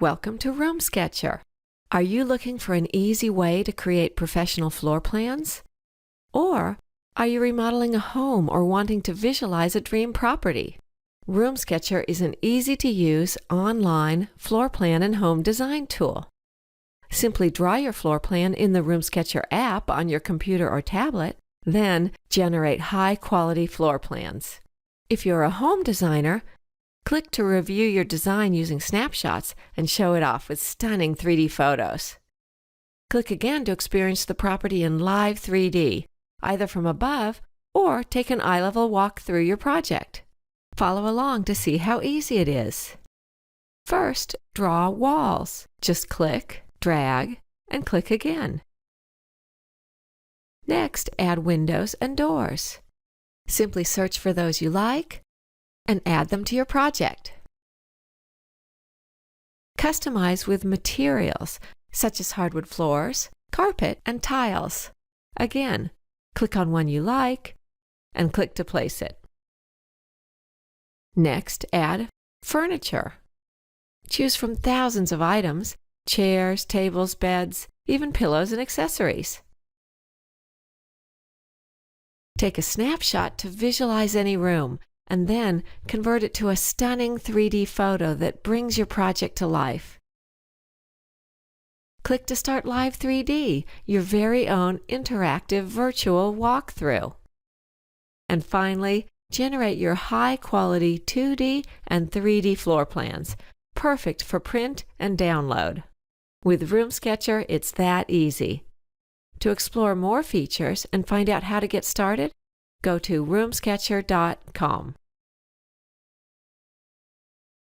Welcome to RoomSketcher. Are you looking for an easy way to create professional floor plans? Or are you remodeling a home or wanting to visualize a dream property? RoomSketcher is an easy-to-use online floor plan and home design tool. Simply draw your floor plan in the RoomSketcher app on your computer or tablet, then generate high-quality floor plans. If you're a home designer, click to review your design using snapshots and show it off with stunning 3D photos. Click again to experience the property in live 3D, either from above or take an eye-level walk through your project. Follow along to see how easy it is. First, draw walls. Just click, drag, and click again. Next, add windows and doors. Simply search for those you like and add them to your project. Customize with materials such as hardwood floors, carpet, and tiles. Again, click on one you like and click to place it. Next, add furniture. Choose from thousands of items: chairs, tables, beds, even pillows and accessories. Take a snapshot to visualize any room, and then convert it to a stunning 3D photo that brings your project to life. Click to start Live 3D, your very own interactive virtual walkthrough. And finally, generate your high-quality 2D and 3D floor plans, perfect for print and download. With RoomSketcher, it's that easy. To explore more features and find out how to get started, go to RoomSketcher.com.